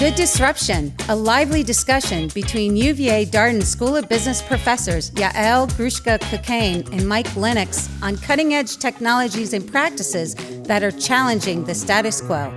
The Disruption, a lively discussion between UVA Darden School of Business professors Yael Grushka-Cocaine and Mike Lennox on cutting-edge technologies and practices that are challenging the status quo.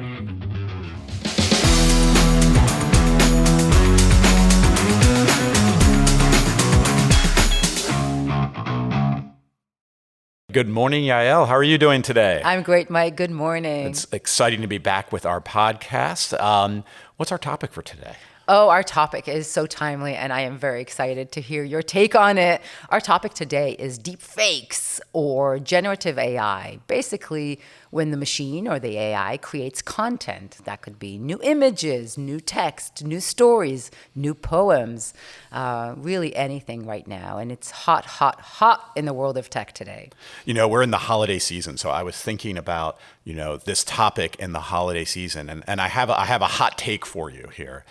Good morning, Yael. How are you doing today? I'm great, Mike. Good morning. It's exciting to be back with our podcast. What's our topic for today? Oh, our topic is so timely, and I am very excited to hear your take on it. Our topic today is deep fakes or generative AI. Basically, when the machine or the AI creates content, that could be new images, new text, new stories, new poems, really anything right now. And it's hot, hot, hot in the world of tech today. You know, we're in the holiday season, so I was thinking about, this topic in the holiday season, and I have a hot take for you here.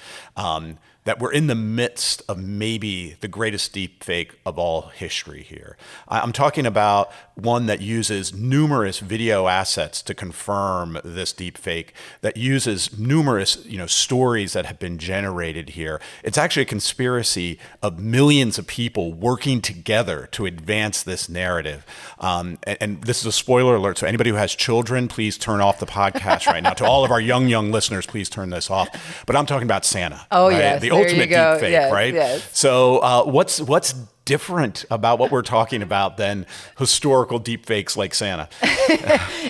That we're in the midst of maybe the greatest deep fake of all history here. I'm talking about one that uses numerous video assets to confirm this deep fake, that uses numerous, stories that have been generated here. It's actually a conspiracy of millions of people working together to advance this narrative. And this is a spoiler alert, so anybody who has children, please turn off the podcast right now. To all of our young listeners, please turn this off. But I'm talking about Santa. Oh, right? yes. The ultimate deep fake, yes, right? Yes. So what's different about what we're talking about than historical deep fakes like Santa?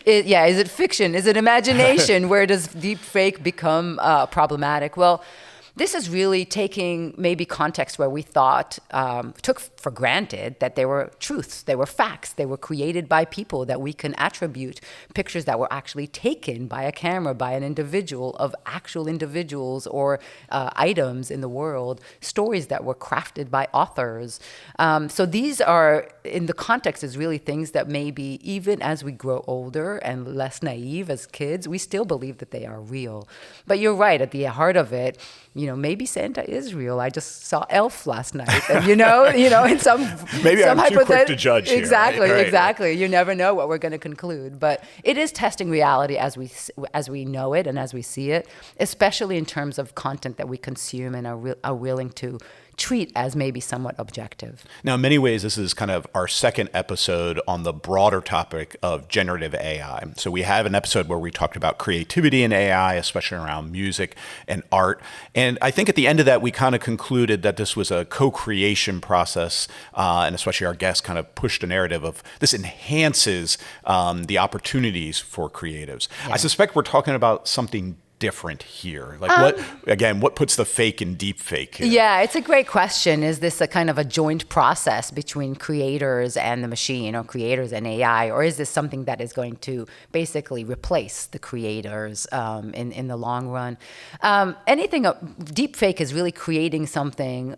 Is it fiction? Is it imagination? Where does deep fake become problematic? Well, this is really taking maybe context where we took for granted that they were truths, they were facts, they were created by people, that we can attribute pictures that were actually taken by a camera, by an individual, of actual individuals or items in the world, stories that were crafted by authors. So these are, in the context, is really things that maybe even as we grow older and less naive as kids, we still believe that they are real. But you're right, at the heart of it, maybe Santa is real. I just saw Elf last night, and in some maybe some I'm too quick to judge here. Exactly, right? exactly. You never know what we're going to conclude, but it is testing reality as we know it and as we see it, especially in terms of content that we consume and are willing to treat as maybe somewhat objective. Now, in many ways, this is kind of our second episode on the broader topic of generative AI. So we have an episode where we talked about creativity in AI, especially around music and art. And I think at the end of that, we kind of concluded that this was a co-creation process, and especially our guest kind of pushed a narrative of this enhances the opportunities for creatives. Yeah. I suspect we're talking about something different here. Like what puts the fake in deep fake here? Yeah, it's a great question. Is this a kind of a joint process between creators and the machine, or creators and AI, or is this something that is going to basically replace the creators in the long run? Deep fake is really creating something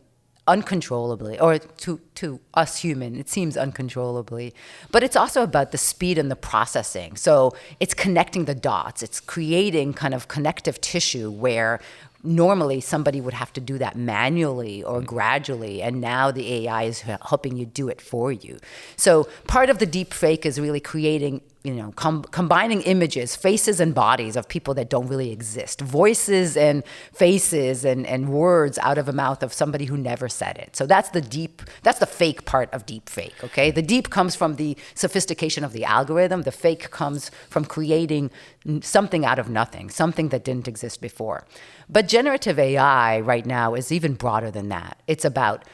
uncontrollably, or to us human, it seems uncontrollably, but it's also about the speed and the processing. So it's connecting the dots. It's creating kind of connective tissue where normally somebody would have to do that manually or gradually, and now the AI is helping you do it for you. So part of the deep fake is really creating, combining images, faces and bodies of people that don't really exist, voices and faces and words out of a mouth of somebody who never said it. So that's the fake part of deep fake, okay? The deep comes from the sophistication of the algorithm. The fake comes from creating something out of nothing, something that didn't exist before. But generative AI right now is even broader than that. It's about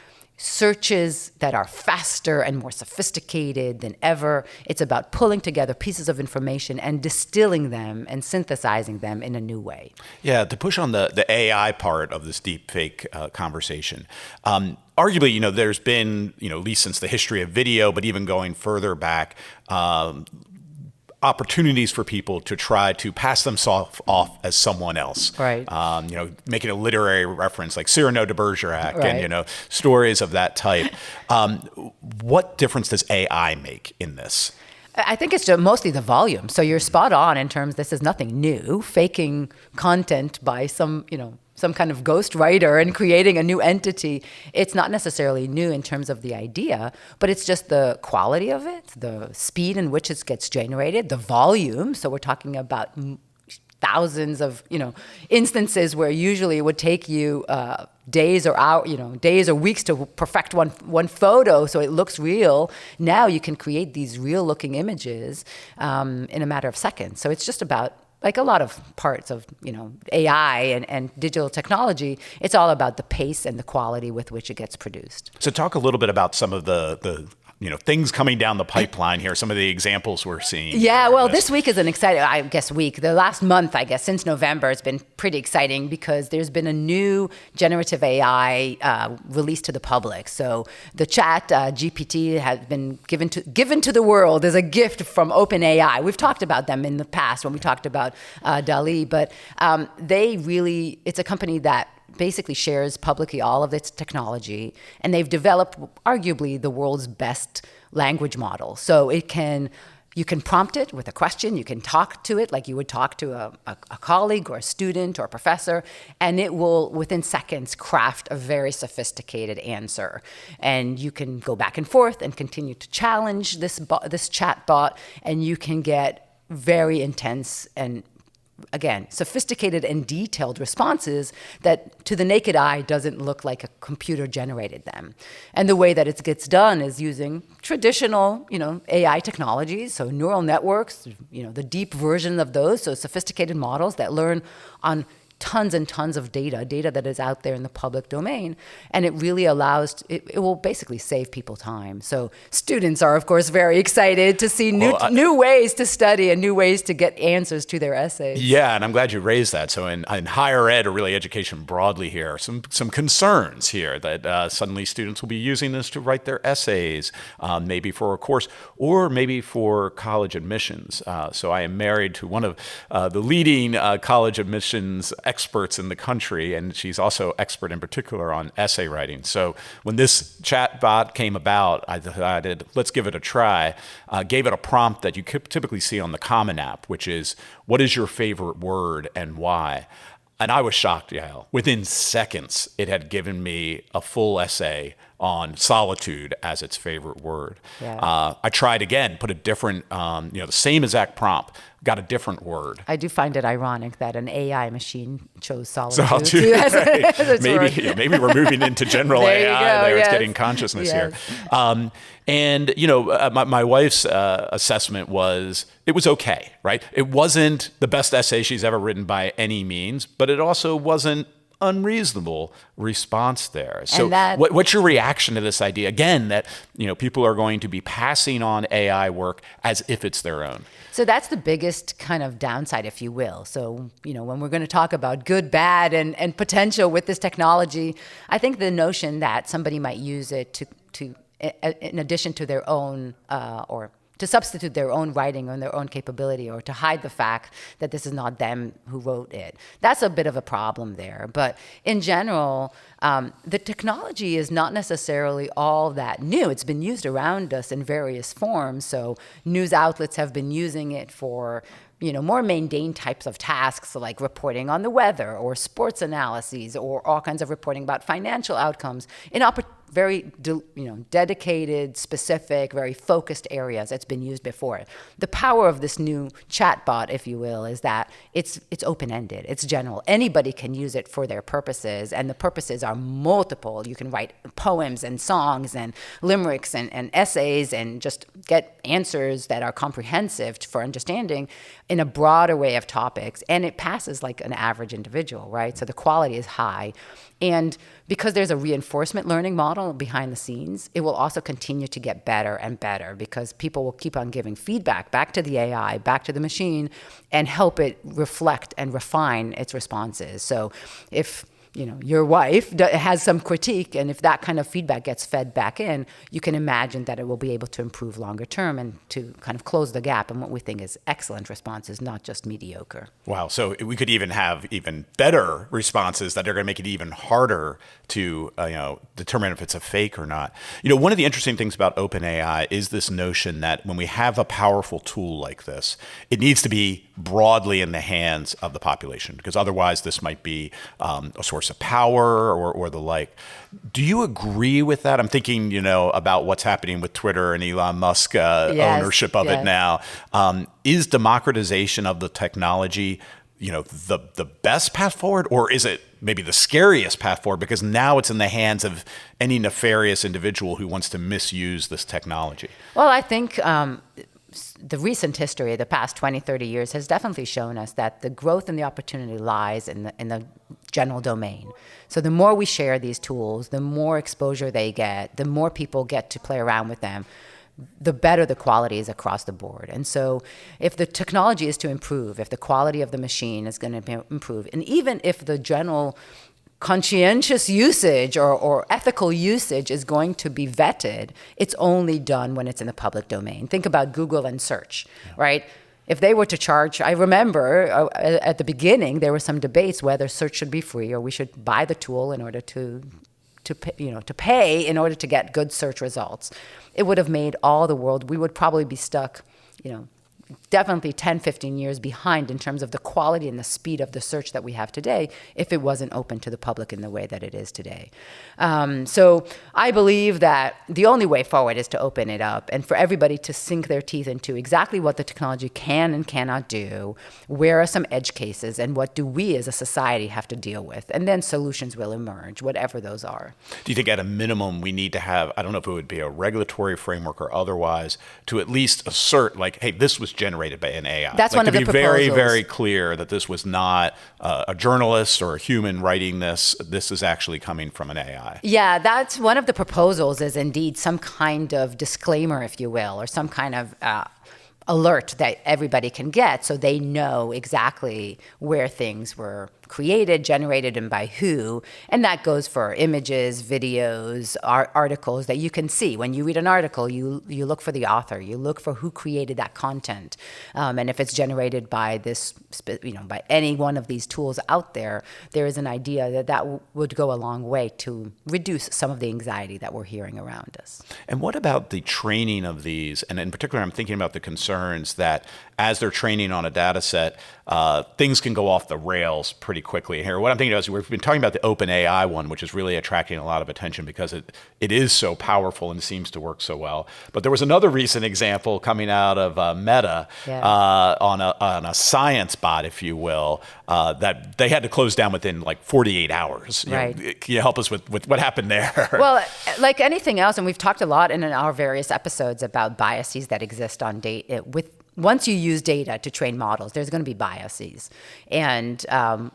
searches that are faster and more sophisticated than ever. It's about pulling together pieces of information and distilling them and synthesizing them in a new way. Yeah, to push on the AI part of this deep fake conversation. Arguably, there's been, at least since the history of video, but even going further back, opportunities for people to try to pass themselves off as someone else. Right. Making a literary reference like Cyrano de Bergerac, right, and, stories of that type. What difference does AI make in this? I think it's just mostly the volume. So you're spot on in terms, this is nothing new. Faking content by some kind of ghost writer and creating a new entity, it's not necessarily new in terms of the idea, but it's just the quality of it, the speed in which it gets generated, the volume. So we're talking about thousands of, instances where usually it would take you days or weeks to perfect one photo so it looks real. Now you can create these real looking images in a matter of seconds. So it's just about, like a lot of parts of AI and digital technology, it's all about the pace and the quality with which it gets produced. So talk a little bit about some of the things coming down the pipeline here, some of the examples we're seeing. Yeah, well, this week is an exciting, week. The last month, since November, it's been pretty exciting because there's been a new generative AI released to the public. So the chat GPT has been given to the world as a gift from OpenAI. We've talked about them in the past when we talked about DALL-E, but it's a company that basically shares publicly all of its technology, and they've developed arguably the world's best language model. So you can prompt it with a question, you can talk to it like you would talk to a colleague or a student or a professor, and it will, within seconds, craft a very sophisticated answer. And you can go back and forth and continue to challenge this chat bot, and you can get very intense and, again, sophisticated and detailed responses that to the naked eye doesn't look like a computer generated them. And the way that it gets done is using traditional, AI technologies, so neural networks, the deep version of those, so sophisticated models that learn on tons and tons of data that is out there in the public domain. And it really it will basically save people time. So students are, of course, very excited to see new ways to study and new ways to get answers to their essays. Yeah, and I'm glad you raised that. So in higher ed, or really education broadly here, some concerns here that suddenly students will be using this to write their essays, maybe for a course, or maybe for college admissions. So I am married to one of the leading college admissions experts in the country, and she's also expert in particular on essay writing. So when this chat bot came about, I decided, let's give it a try. Gave it a prompt that you could typically see on the Common App, which is, what is your favorite word and why? And I was shocked, Yael. Within seconds, it had given me a full essay on solitude as its favorite word. Yeah. I tried again, put a different, the same exact prompt, got a different word. I do find it ironic that an AI machine chose solitude. Right. Maybe we're moving into general there AI there. Yes. It's getting consciousness Yes. here. And my wife's assessment was it was okay, right? It wasn't the best essay she's ever written by any means, but it also wasn't unreasonable response there. So what's your reaction to this idea, again, that people are going to be passing on AI work as if it's their own? So that's the biggest kind of downside, if you will. So, when we're going to talk about good, bad, and potential with this technology, I think the notion that somebody might use it to in addition to their own or to substitute their own writing or their own capability, or to hide the fact that this is not them who wrote it. That's a bit of a problem there. But in general, the technology is not necessarily all that new. It's been used around us in various forms. So news outlets have been using it for more mundane types of tasks, like reporting on the weather or sports analyses or all kinds of reporting about financial outcomes in very dedicated, specific, very focused areas. It's been used before. The power of this new chatbot, if you will, is that it's open-ended. It's general. Anybody can use it for their purposes, and the purposes are multiple. You can write poems and songs and limericks and essays and just get answers that are comprehensive for understanding in a broad array of topics, and it passes like an average individual, right? So the quality is high. And because there's a reinforcement learning model behind the scenes, it will also continue to get better and better because people will keep on giving feedback back to the AI, back to the machine, and help it reflect and refine its responses. So if your wife has some critique, and if that kind of feedback gets fed back in, you can imagine that it will be able to improve longer term and to kind of close the gap in what we think is excellent responses, not just mediocre. Wow. So we could even have even better responses that are going to make it even harder to determine if it's a fake or not. One of the interesting things about OpenAI is this notion that when we have a powerful tool like this, it needs to be broadly in the hands of the population, because otherwise this might be a source of power or the like. Do you agree with that? I'm thinking, about what's happening with Twitter and Elon Musk ownership of it now. Is democratization of the technology the best path forward, or is it maybe the scariest path forward because now it's in the hands of any nefarious individual who wants to misuse this technology? Well, I think the recent history, the past 20, 30 years, has definitely shown us that the growth and the opportunity lies in the general domain. So the more we share these tools, the more exposure they get, the more people get to play around with them, the better the quality is across the board. And so if the technology is to improve, if the quality of the machine is going to improve, and even if the general conscientious usage or ethical usage is going to be vetted, it's only done when it's in the public domain. Think about Google and search, right? If they were to charge, I remember at the beginning, there were some debates whether search should be free or we should buy the tool in order to pay in order to get good search results. It would have made all the world, we would probably be stuck, definitely 10, 15 years behind in terms of the quality and the speed of the search that we have today if it wasn't open to the public in the way that it is today. So I believe that the only way forward is to open it up and for everybody to sink their teeth into exactly what the technology can and cannot do, where are some edge cases, and what do we as a society have to deal with. And then solutions will emerge, whatever those are. Do you think at a minimum we need to have, I don't know if it would be a regulatory framework or otherwise, to at least assert like, hey, this was generated by an AI. That's one of the proposals. To be very, very clear that this was not a journalist or a human writing this. This is actually coming from an AI. Yeah, that's one of the proposals is indeed some kind of disclaimer, if you will, or some kind of alert that everybody can get so they know exactly where things were created, generated, and by who. And that goes for images, videos, articles that you can see. When you read an article, you look for the author, you look for who created that content. And if it's generated by by any one of these tools out there, there is an idea that would go a long way to reduce some of the anxiety that we're hearing around us. And what about the training of these? And in particular, I'm thinking about the concerns that as they're training on a data set, things can go off the rails pretty quickly. Here, what I'm thinking of is we've been talking about the OpenAI one, which is really attracting a lot of attention because it is so powerful and seems to work so well. But there was another recent example coming out of Meta on a science bot, if you will, that they had to close down within like 48 hours. Right. Can you help us with what happened there? Well, like anything else, and we've talked a lot in our various episodes about biases that exist on data once you use data to train models, there's going to be biases. And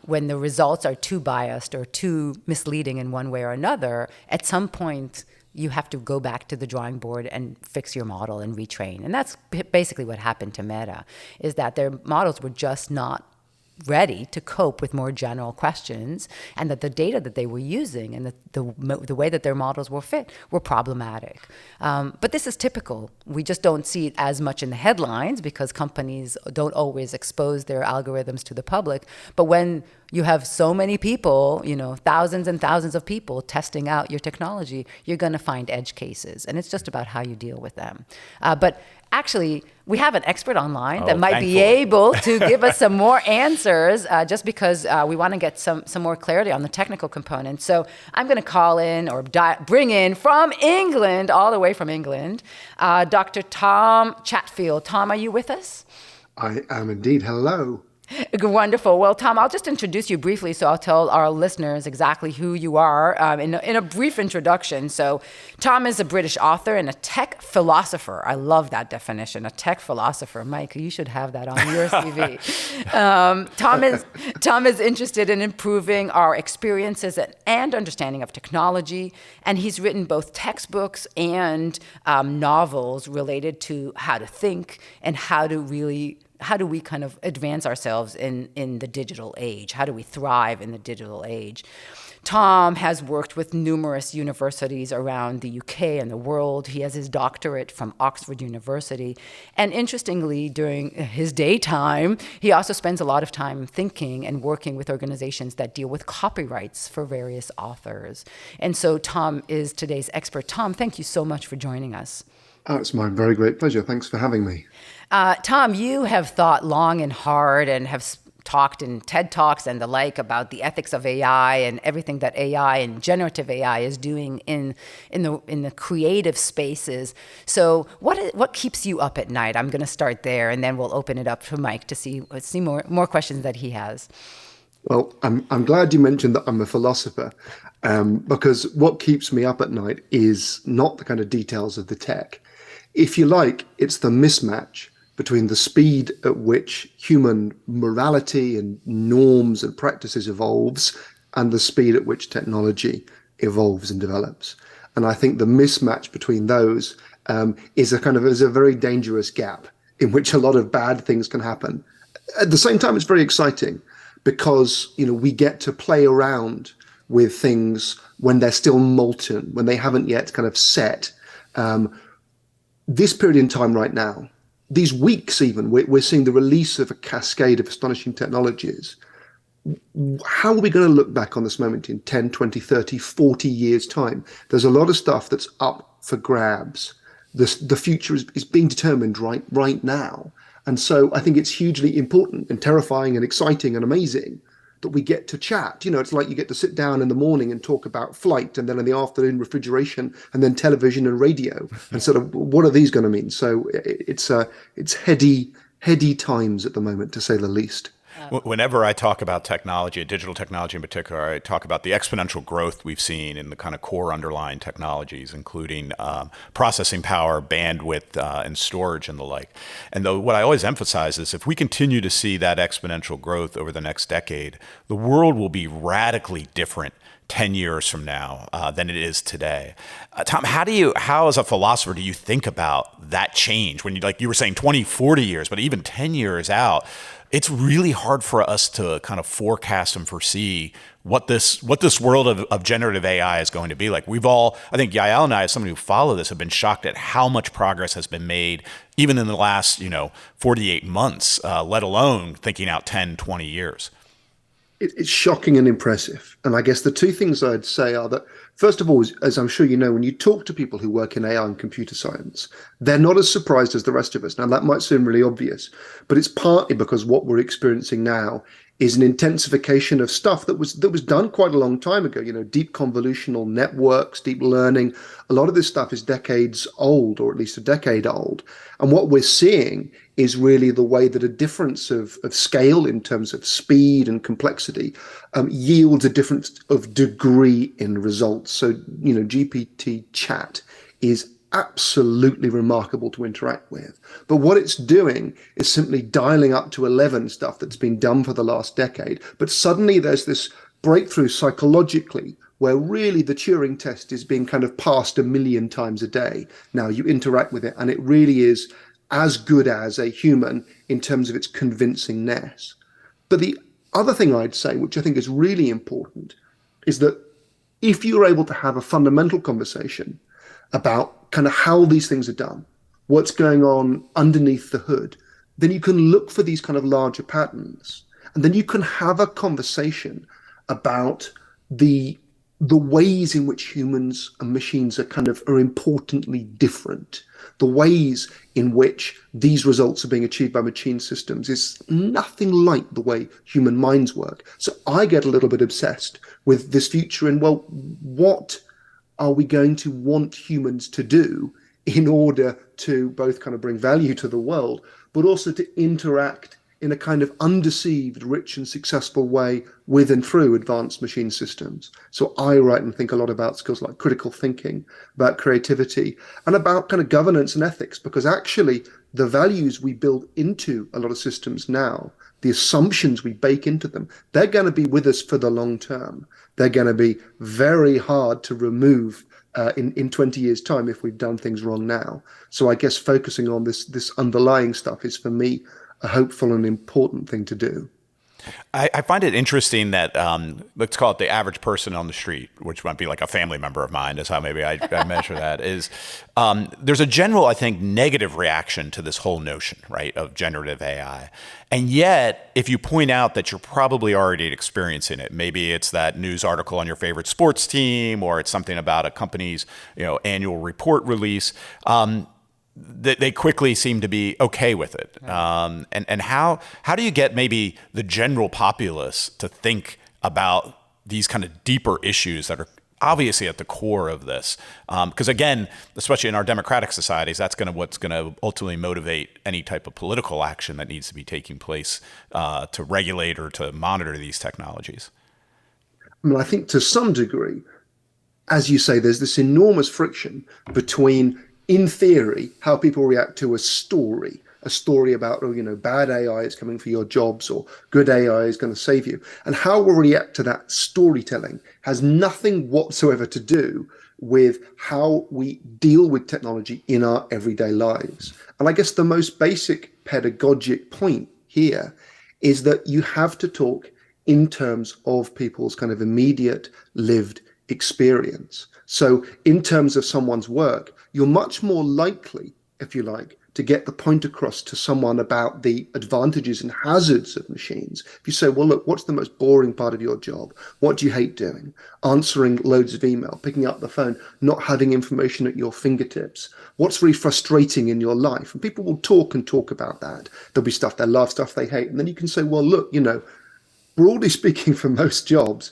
when the results are too biased or too misleading in one way or another, at some point, you have to go back to the drawing board and fix your model and retrain. And that's basically what happened to Meta, is that their models were just not ready to cope with more general questions, and that the data that they were using and the way that their models were fit were problematic. But this is typical. We just don't see it as much in the headlines because companies don't always expose their algorithms to the public. But when you have so many people, thousands and thousands of people testing out your technology, you're going to find edge cases. And it's just about how you deal with them. But actually, we have an expert online that might be able to give us some more answers just because we want to get some more clarity on the technical components. So I'm going to call in or bring in from England, all the way from England, Dr. Tom Chatfield. Tom, are you with us? I am indeed. Hello. Wonderful. Well, Tom, I'll just introduce you briefly, so I'll tell our listeners exactly who you are in a brief introduction. So Tom is a British author and a tech philosopher. I love that definition, a tech philosopher. Mike, you should have that on your CV. Tom is interested in improving our experiences and understanding of technology, and he's written both textbooks and novels related to how to think and how do we kind of advance ourselves in the digital age? How do we thrive in the digital age? Tom has worked with numerous universities around the UK and the world. He has his doctorate from Oxford University. And interestingly, during his daytime, he also spends a lot of time thinking and working with organizations that deal with copyrights for various authors. And so Tom is today's expert. Tom, thank you so much for joining us. Oh, it's my very great pleasure. Thanks for having me. Tom, you have thought long and hard and have talked in TED Talks and the like about the ethics of AI and everything that AI and generative AI is doing in the creative spaces. So what keeps you up at night? I'm going to start there, and then we'll open it up for Mike to see more questions that he has. Well, I'm glad you mentioned that I'm a philosopher, because what keeps me up at night is not the kind of details of the tech. If you like, it's the mismatch between the speed at which human morality and norms and practices evolves and the speed at which technology evolves and develops. And I think the mismatch between those is a very dangerous gap in which a lot of bad things can happen. At the same time, it's very exciting because we get to play around with things when they're still molten, when they haven't yet kind of set. This period in time right now, these weeks even, we're seeing the release of a cascade of astonishing technologies. How are we going to look back on this moment in 10, 20, 30, 40 years' time? There's a lot of stuff that's up for grabs. The future is being determined right now. And so I think it's hugely important and terrifying and exciting and amazing that we get to chat. It's like you get to sit down in the morning and talk about flight, and then in the afternoon refrigeration, and then television and radio, and sort of what are these going to mean? So it's heady times at the moment, to say the least. Whenever I talk about technology, digital technology in particular, I talk about the exponential growth we've seen in the kind of core underlying technologies, including processing power, bandwidth, and storage and the like. And what I always emphasize is if we continue to see that exponential growth over the next decade, the world will be radically different 10 years from now than it is today. Tom, how as a philosopher do you think about that change? When you were saying 20, 40 years, but even 10 years out, it's really hard for us to kind of forecast and foresee what this world of generative AI is going to be like. I think Yael and I, as somebody who follow this, have been shocked at how much progress has been made, even in the last 48 months, let alone thinking out 10, 20 years. It's shocking and impressive. And I guess the two things I'd say are that, first of all, as I'm sure you know, when you talk to people who work in AI and computer science, they're not as surprised as the rest of us. Now, that might seem really obvious, but it's partly because what we're experiencing now is an intensification of stuff that was done quite a long time ago. Deep convolutional networks, deep learning. A lot of this stuff is decades old, or at least a decade old. And what we're seeing is really the way that a difference of scale in terms of speed and complexity yields a difference of degree in results. So, GPT chat is absolutely remarkable to interact with. But what it's doing is simply dialing up to 11 stuff that's been done for the last decade. But suddenly there's this breakthrough psychologically where really the Turing test is being kind of passed 1 million times a day. Now you interact with it and it really is as good as a human in terms of its convincingness. But the other thing I'd say, which I think is really important, is that if you're able to have a fundamental conversation about kind of how these things are done, what's going on underneath the hood, then you can look for these kind of larger patterns. And then you can have a conversation about the ways in which humans and machines are importantly different. The ways in which these results are being achieved by machine systems is nothing like the way human minds work. So I get a little bit obsessed with this future and, well, what are we going to want humans to do in order to both kind of bring value to the world, but also to interact in a kind of undeceived, rich and successful way with and through advanced machine systems. So I write and think a lot about skills like critical thinking, about creativity, and about kind of governance and ethics, because actually the values we build into a lot of systems now, the assumptions we bake into them, they're going to be with us for the long term. They're going to be very hard to remove in 20 years' time if we've done things wrong now. So I guess focusing on this underlying stuff is, for me, a hopeful and important thing to do. I find it interesting that let's call it the average person on the street, which might be like a family member of mine, is how maybe I measure that, is there's a general, I think, negative reaction to this whole notion, right, of generative AI. And yet, if you point out that you're probably already experiencing it, maybe it's that news article on your favorite sports team, or it's something about a company's annual report release, they quickly seem to be okay with it. And how do you get maybe the general populace to think about these kind of deeper issues that are obviously at the core of this? Because again, especially in our democratic societies, that's what's going to ultimately motivate any type of political action that needs to be taking place to regulate or to monitor these technologies. I mean, I think to some degree, as you say, there's this enormous friction between, in theory, how people react to a story about, oh, bad AI is coming for your jobs or good AI is going to save you. And how we'll react to that storytelling has nothing whatsoever to do with how we deal with technology in our everyday lives. And I guess the most basic pedagogic point here is that you have to talk in terms of people's kind of immediate lived experience. So in terms of someone's work, you're much more likely, if you like, to get the point across to someone about the advantages and hazards of machines. If you say, well, look, what's the most boring part of your job? What do you hate doing? Answering loads of email, picking up the phone, not having information at your fingertips. What's really frustrating in your life? And people will talk and talk about that. There'll be stuff they love, stuff they hate. And then you can say, well, look, broadly speaking, for most jobs,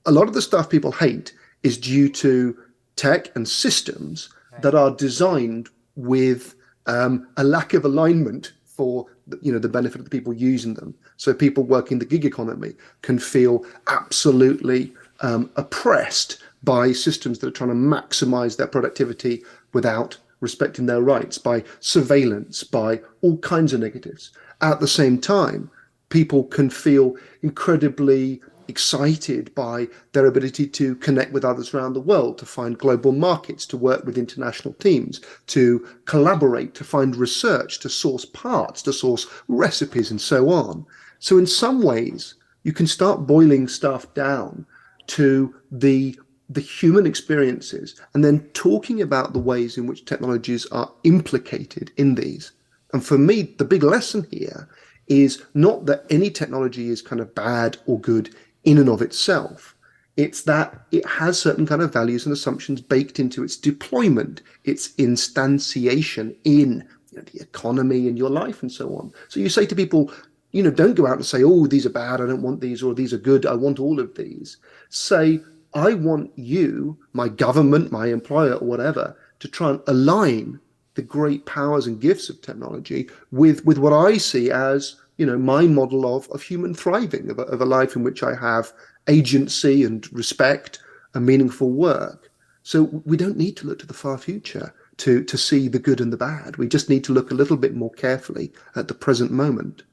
a lot of the stuff people hate is due to tech and systems that are designed with a lack of alignment for the benefit of the people using them. So people working the gig economy can feel absolutely oppressed by systems that are trying to maximize their productivity without respecting their rights, by surveillance, by all kinds of negatives. At the same time, people can feel incredibly excited by their ability to connect with others around the world, to find global markets, to work with international teams, to collaborate, to find research, to source parts, to source recipes, and so on. So in some ways, you can start boiling stuff down to the human experiences and then talking about the ways in which technologies are implicated in these. And for me, the big lesson here is not that any technology is kind of bad or good in and of itself. It's that it has certain kind of values and assumptions baked into its deployment, its instantiation in the economy and your life and so on. So you say to people, don't go out and say, oh, these are bad, I don't want these, or these are good, I want all of these. Say, I want you, my government, my employer, or whatever, to try and align the great powers and gifts of technology with what I see as my model of human thriving, of a life in which I have agency and respect and meaningful work. So we don't need to look to the far future to see the good and the bad. We just need to look a little bit more carefully at the present moment.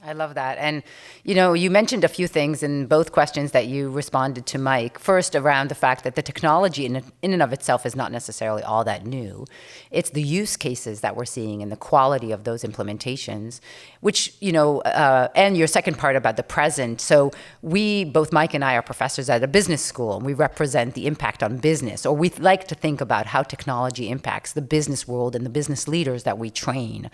I love that. And, you mentioned a few things in both questions that you responded to Mike. First, around the fact that the technology in and of itself is not necessarily all that new. It's the use cases that we're seeing and the quality of those implementations, which, and your second part about the present. So both Mike and I are professors at a business school, and we represent the impact on business, or we like to think about how technology impacts the business world and the business leaders that we train.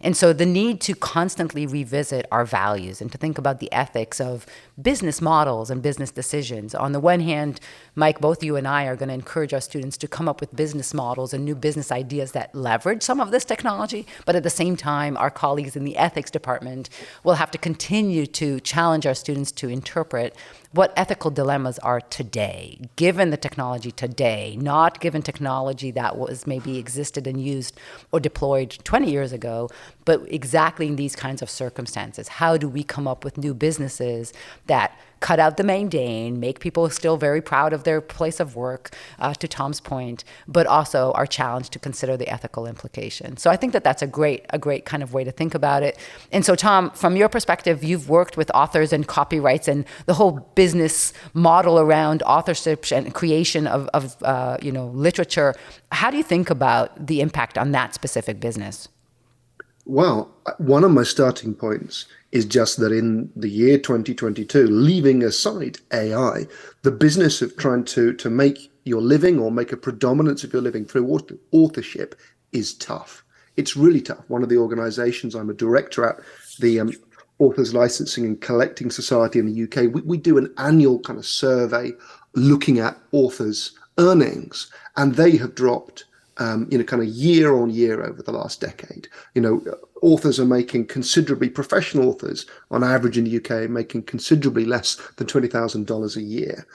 And so the need to constantly revisit our values and to think about the ethics of business models and business decisions. On the one hand, Mike, both you and I are going to encourage our students to come up with business models and new business ideas that leverage some of this technology. But at the same time, our colleagues in the ethics department will have to continue to challenge our students to interpret what ethical dilemmas are today, given the technology today, not given technology that was maybe existed and used or deployed 20 years ago, but exactly in these kinds of circumstances. How do we come up with new businesses that cut out the mundane, make people still very proud of their place of work, to Tom's point, but also are challenged to consider the ethical implications. So I think that that's a great kind of way to think about it. And so, Tom, from your perspective, you've worked with authors and copyrights and the whole business model around authorship and creation of literature. How do you think about the impact on that specific business? Well, one of my starting points is just that in the year 2022, leaving aside AI, the business of trying to make your living or make a predominance of your living through authorship is tough. It's really tough. One of the organizations I'm a director at, the Authors Licensing and Collecting Society in the UK, we do an annual kind of survey looking at authors' earnings, and they have dropped kind of year on year over the last decade. Authors are making considerably, professional authors on average in the UK, making considerably less than $20,000 a year.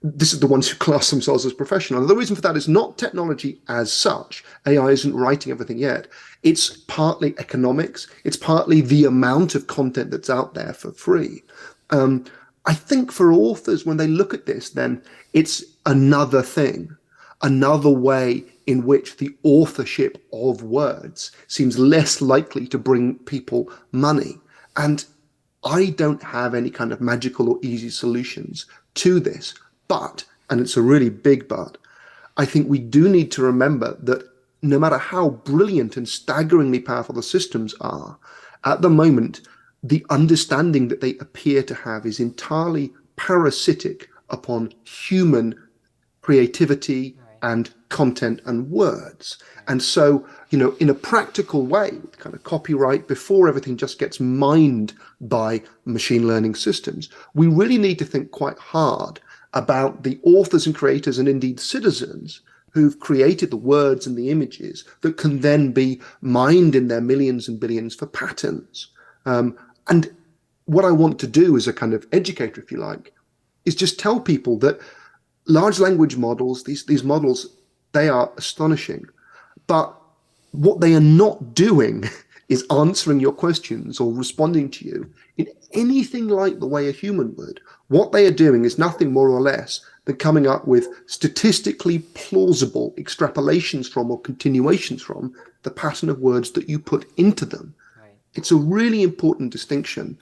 This is the ones who class themselves as professional. And the reason for that is not technology as such. AI isn't writing everything yet. It's partly economics. It's partly the amount of content that's out there for free. I think for authors, when they look at this, then it's another thing, another way in which the authorship of words seems less likely to bring people money. And I don't have any kind of magical or easy solutions to this. But, and it's a really big but, I think we do need to remember that no matter how brilliant and staggeringly powerful the systems are, at the moment, the understanding that they appear to have is entirely parasitic upon human creativity and content and words. And so, in a practical way, with kind of copyright, before everything just gets mined by machine learning systems, we really need to think quite hard about the authors and creators and indeed citizens who've created the words and the images that can then be mined in their millions and billions for patents. And what I want to do as a kind of educator, if you like, is just tell people that large language models, these models, they are astonishing. But what they are not doing is answering your questions or responding to you in anything like the way a human would. What they are doing is nothing more or less than coming up with statistically plausible extrapolations from or continuations from the pattern of words that you put into them. Right. It's a really important distinction.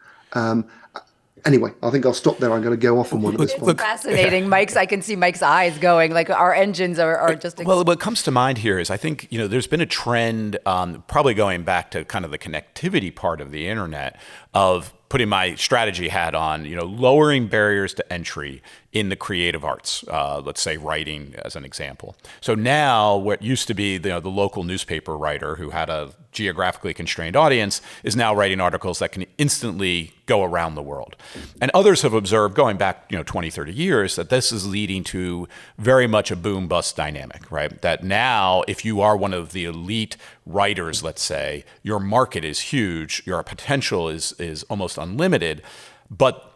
Anyway, I think I'll stop there. I'm going to go off on one of this one. It's fascinating. I can see Mike's eyes going, like our engines are just... Well, what comes to mind here is I think, there's been a trend, probably going back to kind of the connectivity part of the internet, of putting my strategy hat on, lowering barriers to entry in the creative arts, let's say writing as an example. So now what used to be the local newspaper writer who had a geographically constrained audience is now writing articles that can instantly go around the world. And others have observed, going back 20, 30 years, that this is leading to very much a boom-bust dynamic, right? That now, if you are one of the elite writers, let's say, your market is huge, your potential is almost unlimited, but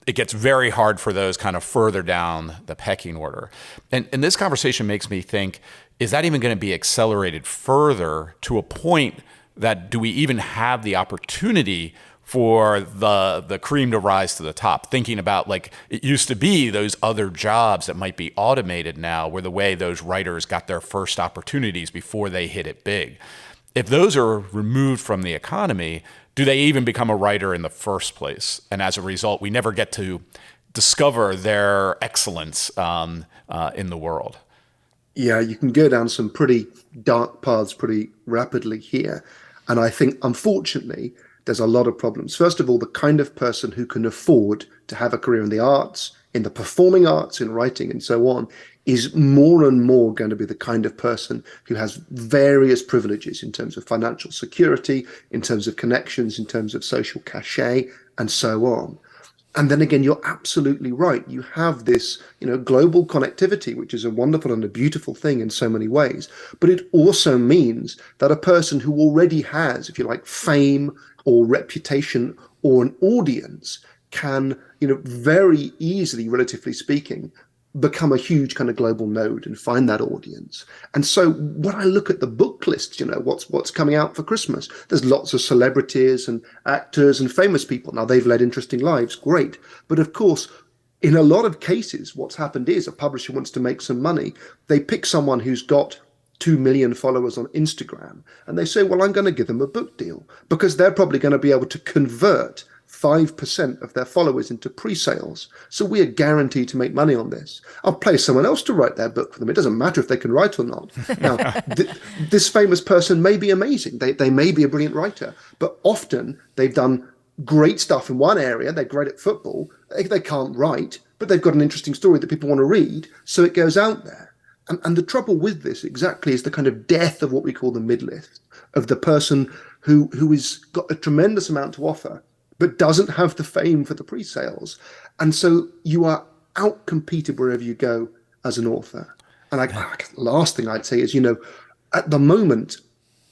it gets very hard for those kind of further down the pecking order. And this conversation makes me think, is that even going to be accelerated further to a point that do we even have the opportunity for the cream to rise to the top? Thinking about, like, it used to be those other jobs that might be automated now were the way those writers got their first opportunities before they hit it big. If those are removed from the economy, do they even become a writer in the first place? And as a result, we never get to discover their excellence in the world. Yeah, you can go down some pretty dark paths pretty rapidly here. And I think, unfortunately, there's a lot of problems. First of all, the kind of person who can afford to have a career in the arts, in the performing arts, in writing and so on, is more and more going to be the kind of person who has various privileges in terms of financial security, in terms of connections, in terms of social cachet, and so on. And then again, you're absolutely right. You have this, global connectivity, which is a wonderful and a beautiful thing in so many ways. But it also means that a person who already has, if you like, fame or reputation or an audience can, very easily, relatively speaking, become a huge kind of global node and find that audience. And so when I look at the book lists, what's coming out for Christmas, there's lots of celebrities and actors and famous people. Now, they've led interesting lives, great. But of course, in a lot of cases, what's happened is a publisher wants to make some money. They pick someone who's got 2 million followers on Instagram, and they say, well, I'm going to give them a book deal because they're probably going to be able to convert 5% of their followers into pre-sales. So we are guaranteed to make money on this. I'll pay someone else to write their book for them. It doesn't matter if they can write or not. Now, this famous person may be amazing. They may be a brilliant writer, but often they've done great stuff in one area. They're great at football. They can't write, but they've got an interesting story that people want to read. So it goes out there. And the trouble with this exactly is the kind of death of what we call the mid-list, of the person who has got a tremendous amount to offer, but doesn't have the fame for the pre-sales. And so you are out-competed wherever you go as an author. And last thing I'd say is, at the moment,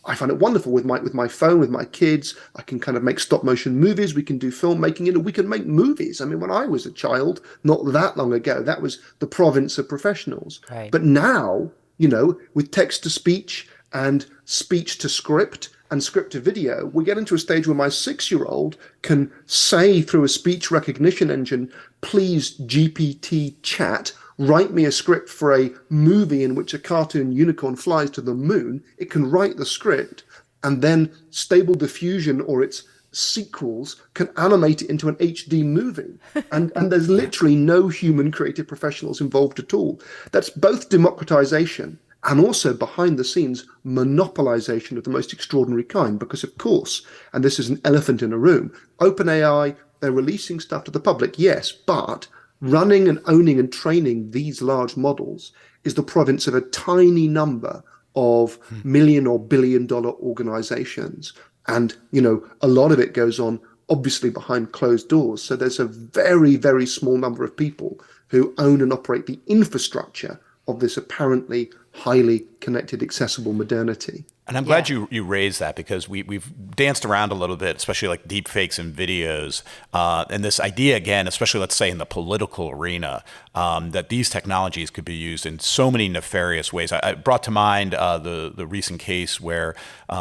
I find it wonderful with my phone, with my kids. I can kind of make stop motion movies. We can do filmmaking. We can make movies. I mean, when I was a child, not that long ago, that was the province of professionals. Right. But now, with text to speech and speech to script and script to video, we get into a stage where my 6-year-old can say through a speech recognition engine, please GPT chat, write me a script for a movie in which a cartoon unicorn flies to the moon. It can write the script, and then Stable Diffusion or its sequels can animate it into an HD movie. And there's literally no human creative professionals involved at all. That's both democratization and also behind the scenes monopolization of the most extraordinary kind. Because of course, and this is an elephant in a room, OpenAI, they're releasing stuff to the public, yes, but running and owning and training these large models is the province of a tiny number of million or billion-dollar organizations. And, a lot of it goes on obviously behind closed doors. So there's a very, very small number of people who own and operate the infrastructure of this apparently highly connected, accessible modernity. And I'm glad you raised that, because we've danced around a little bit, especially like deep fakes and videos. And this idea, again, especially let's say in the political arena, that these technologies could be used in so many nefarious ways. I brought to mind the recent case where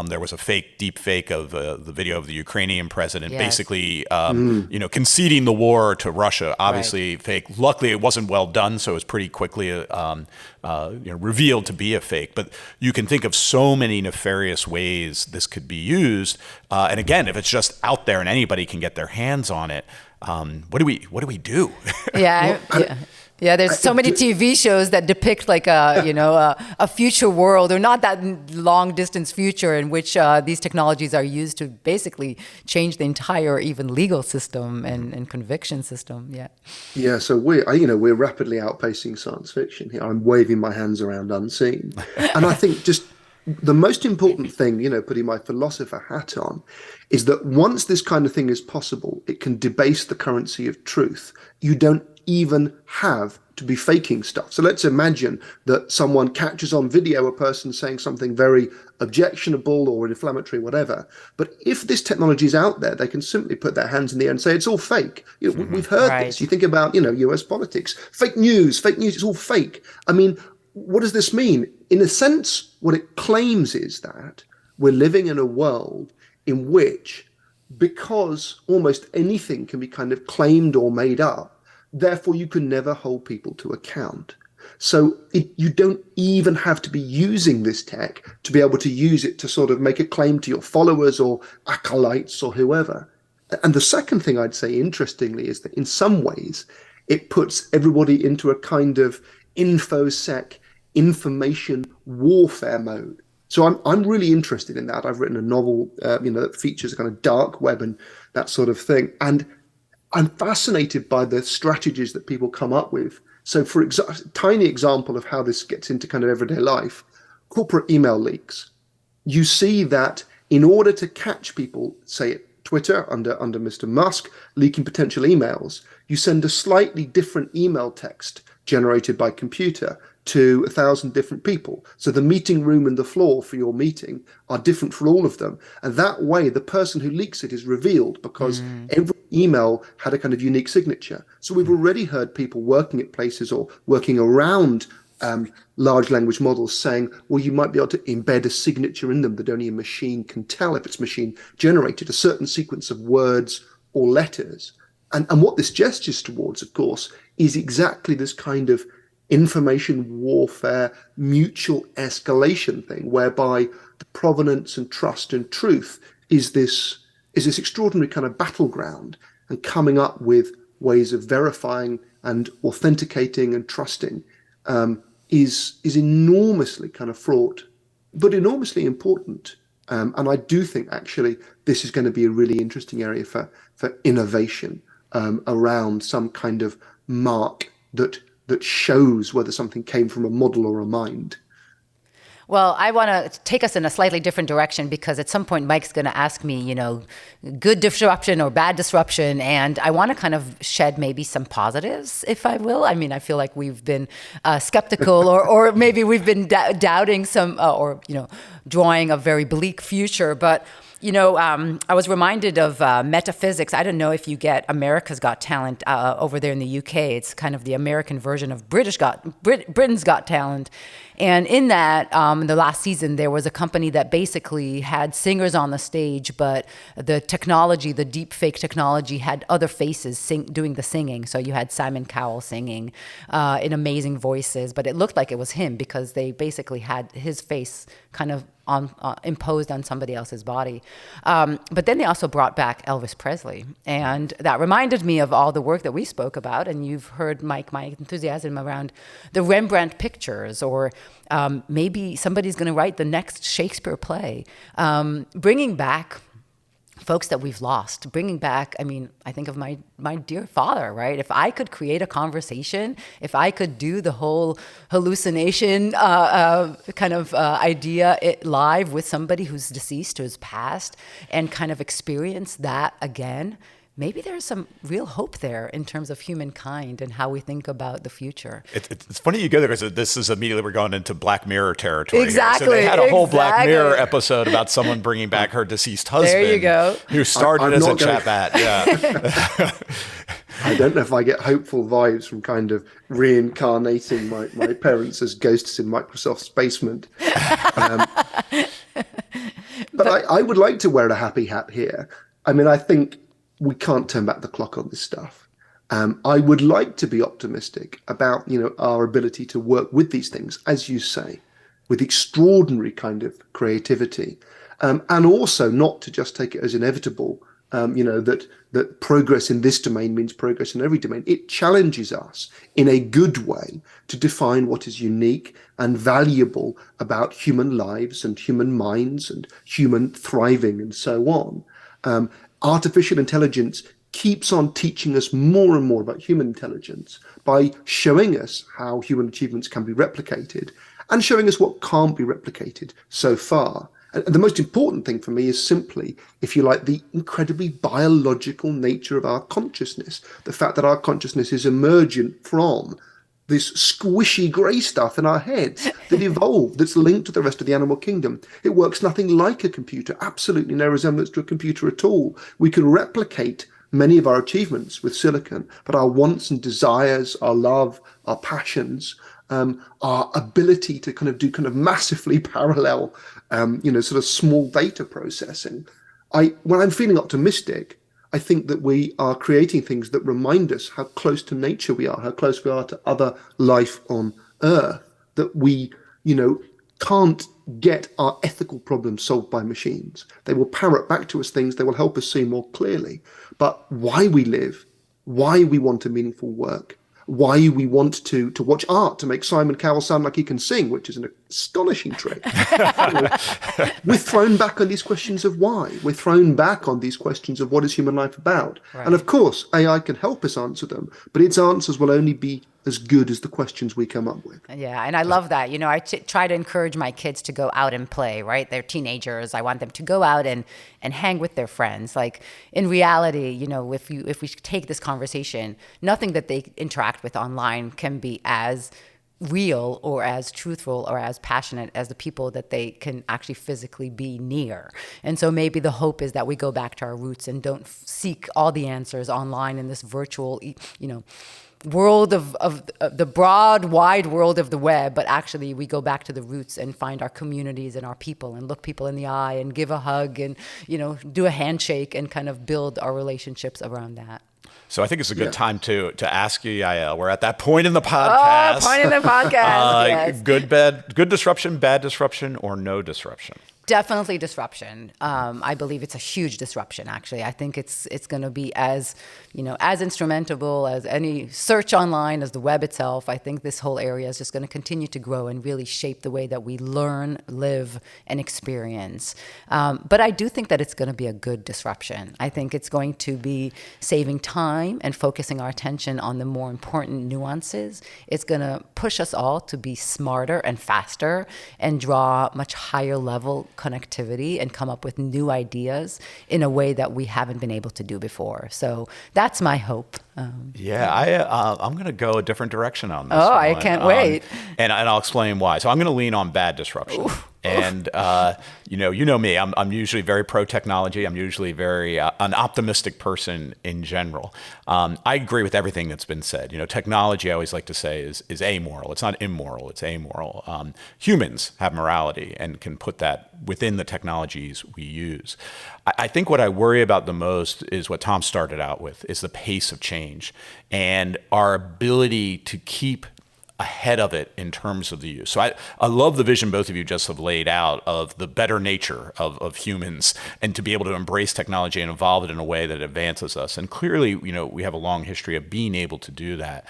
there was a deep fake of the video of the Ukrainian president, basically, conceding the war to Russia. Obviously fake. Luckily, it wasn't well done, so it was pretty quickly revealed to be a fake. But you can think of so many nefarious ways this could be used. And again, if it's just out there and anybody can get their hands on it, what do we do? Yeah, there's so many TV shows that depict like a future world, or not that long distance future, in which these technologies are used to basically change the entire even legal system and conviction system. Yeah. So we're rapidly outpacing science fiction here. I'm waving my hands around unseen, and I think just the most important thing, putting my philosopher hat on, is that once this kind of thing is possible, it can debase the currency of truth. You don't even have to be faking stuff. So let's imagine that someone catches on video a person saying something very objectionable or inflammatory, whatever. But if this technology is out there, they can simply put their hands in the air and say it's all fake. We've heard this. You think about, US politics, fake news, it's all fake. I mean, what does this mean? In a sense, what it claims is that we're living in a world in which, because almost anything can be kind of claimed or made up, therefore you can never hold people to account. So you don't even have to be using this tech to be able to use it to sort of make a claim to your followers or acolytes or whoever. And the second thing I'd say, interestingly, is that in some ways it puts everybody into a kind of infosec, information warfare mode. So I'm really interested in that. I've written a novel, that features a kind of dark web and that sort of thing. And I'm fascinated by the strategies that people come up with. So for tiny example of how this gets into kind of everyday life, corporate email leaks. You see that in order to catch people, say at Twitter under Mr. Musk, leaking potential emails, you send a slightly different email text generated by computer to 1,000 different people. So the meeting room and the floor for your meeting are different for all of them. And that way, the person who leaks it is revealed because every email had a kind of unique signature. So we've already heard people working at places or working around large language models saying, well, you might be able to embed a signature in them that only a machine can tell if it's machine generated, a certain sequence of words or letters. And what this gestures towards, of course, is exactly this kind of information warfare, mutual escalation thing, whereby the provenance and trust and truth is this extraordinary kind of battleground, and coming up with ways of verifying and authenticating and trusting is enormously kind of fraught, but enormously important. And I do think actually this is going to be a really interesting area for innovation around some kind of mark that shows whether something came from a model or a mind. Well, I want to take us in a slightly different direction because at some point Mike's going to ask me, good disruption or bad disruption. And I want to kind of shed maybe some positives, if I will. I mean, I feel like we've been skeptical or maybe we've been doubting some drawing a very bleak future. But I was reminded of metaphysics. I don't know if you get America's Got Talent over there in the UK. It's kind of the American version of Britain's Got Talent. And in that, in the last season, there was a company that basically had singers on the stage, but the technology, the deep fake technology, had other faces doing the singing. So you had Simon Cowell singing in amazing voices, but it looked like it was him because they basically had his face kind of imposed on somebody else's body. But then they also brought back Elvis Presley. And that reminded me of all the work that we spoke about. And you've heard, Mike, my enthusiasm around the Rembrandt pictures, or maybe somebody's going to write the next Shakespeare play. Bringing back folks that we've lost, bringing back, I think of my dear father, right? If I could create a conversation, if I could do the whole hallucination idea live with somebody who's deceased or has passed and kind of experience that again, maybe there's some real hope there in terms of humankind and how we think about the future. It's funny you go there because this is immediately we're going into Black Mirror territory. Exactly. Here. So they had a whole Black Mirror episode about someone bringing back her deceased husband. There you go. Who started as a chatbot. Yeah. I don't know if I get hopeful vibes from kind of reincarnating my parents as ghosts in Microsoft's basement. But I would like to wear a happy hat here. I think we can't turn back the clock on this stuff. I would like to be optimistic about, our ability to work with these things, as you say, with extraordinary kind of creativity, and also not to just take it as inevitable, that progress in this domain means progress in every domain. It challenges us in a good way to define what is unique and valuable about human lives and human minds and human thriving and so on. Artificial intelligence keeps on teaching us more and more about human intelligence by showing us how human achievements can be replicated and showing us what can't be replicated so far. And the most important thing for me is simply, if you like, the incredibly biological nature of our consciousness, the fact that our consciousness is emergent from this squishy grey stuff in our heads that evolved, that's linked to the rest of the animal kingdom. It works nothing like a computer, absolutely no resemblance to a computer at all. We can replicate many of our achievements with silicon, but our wants and desires, our love, our passions, our ability to do massively parallel, sort of small data processing. When I'm feeling optimistic, I think that we are creating things that remind us how close to nature we are, how close we are to other life on Earth, that we, can't get our ethical problems solved by machines. They will parrot back to us things, they will help us see more clearly. But why we live, why we want a meaningful work, why we want to watch art to make Simon Cowell sound like he can sing, which is an astonishing trick. We're thrown back on these questions of why. We're thrown back on these questions of what is human life about. Right. And of course, AI can help us answer them, but its answers will only be as good as the questions we come up with. Yeah, and I love that. I try to encourage my kids to go out and play, right? They're teenagers. I want them to go out and hang with their friends. Like, in reality, if we take this conversation, nothing that they interact with online can be as real or as truthful or as passionate as the people that they can actually physically be near. And so maybe the hope is that we go back to our roots and don't seek all the answers online in this virtual, world of the broad, wide world of the web, but actually we go back to the roots and find our communities and our people and look people in the eye and give a hug and, do a handshake and kind of build our relationships around that. So I think it's a good time to ask you, Yael. We're at that point in the podcast. Yes. Good disruption, bad disruption, or no disruption? definitely disruption. I believe it's a huge disruption, actually. I think it's going to be as instrumentable as any search online, as the web itself. I think this whole area is just going to continue to grow and really shape the way that we learn, live, and experience. But I do think that it's going to be a good disruption. I think it's going to be saving time and focusing our attention on the more important nuances. It's going to push us all to be smarter and faster and draw much higher level connectivity and come up with new ideas in a way that we haven't been able to do before. So that's my hope. I'm going to go a different direction on this. Oh, I can't wait. And I'll explain why. So I'm going to lean on bad disruption. Oof. And you know me. I'm usually very pro technology. I'm usually very an optimistic person in general. I agree with everything that's been said. Technology, I always like to say, is amoral. It's not immoral. It's amoral. Humans have morality and can put that within the technologies we use. I think what I worry about the most is what Tom started out with: is the pace of change and our ability to keep ahead of it in terms of the use. So I love the vision both of you just have laid out of the better nature of humans and to be able to embrace technology and evolve it in a way that advances us. And clearly, we have a long history of being able to do that.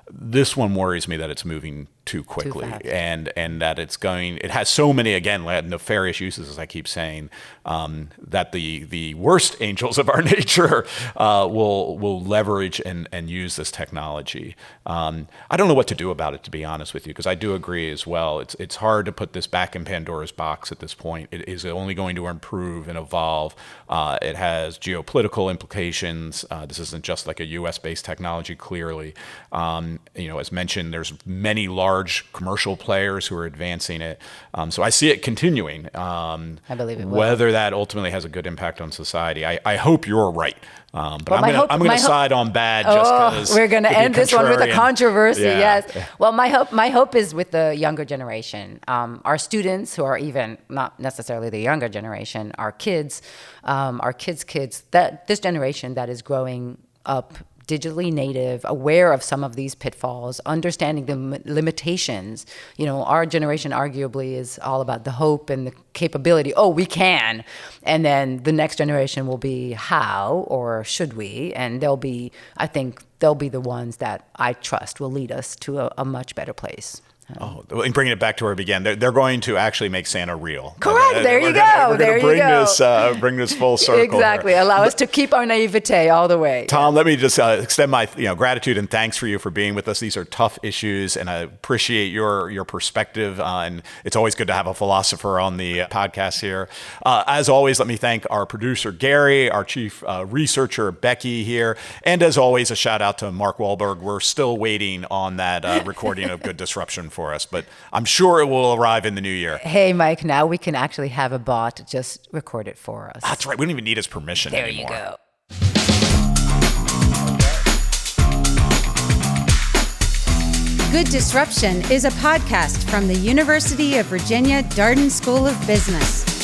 This one worries me that it's moving too quickly and that it has so many, again, nefarious uses, as I keep saying, that the worst angels of our nature will leverage and use this technology. I don't know what to do about it, to be honest with you, because I do agree as well. It's hard to put this back in Pandora's box at this point. It is only going to improve and evolve. It has geopolitical implications. This isn't just like a U.S.-based technology, clearly. As mentioned, there's many large commercial players who are advancing it. So I see it continuing. I believe it will. Whether that ultimately has a good impact on society, I hope you're right. But I'm going to side on bad just because we're going to end this one with a controversy. Yeah. Yes. Well, my hope is with the younger generation, our students who are even not necessarily the younger generation, our kids, that this generation that is growing up digitally native, aware of some of these pitfalls, understanding the limitations. Our generation arguably is all about the hope and the capability. Oh, we can. And then the next generation will be how or should we? And I think they'll be the ones that I trust will lead us to a much better place. And bringing it back to where we began, they're going to actually make Santa real. Correct. There you go. We're going to bring this full circle. Exactly. Here. Allow us to keep our naivete all the way. Tom, let me just extend my gratitude and thanks for you for being with us. These are tough issues, and I appreciate your perspective. And it's always good to have a philosopher on the podcast here. As always, let me thank our producer Gary, our chief researcher Becky here, and as always, a shout out to Mark Wahlberg. We're still waiting on that recording of Good Disruption for us, but I'm sure it will arrive in the new year. Hey, Mike, now we can actually have a bot just record it for us. That's right. We don't even need his permission anymore. There you go. Good Disruption is a podcast from the University of Virginia Darden School of Business.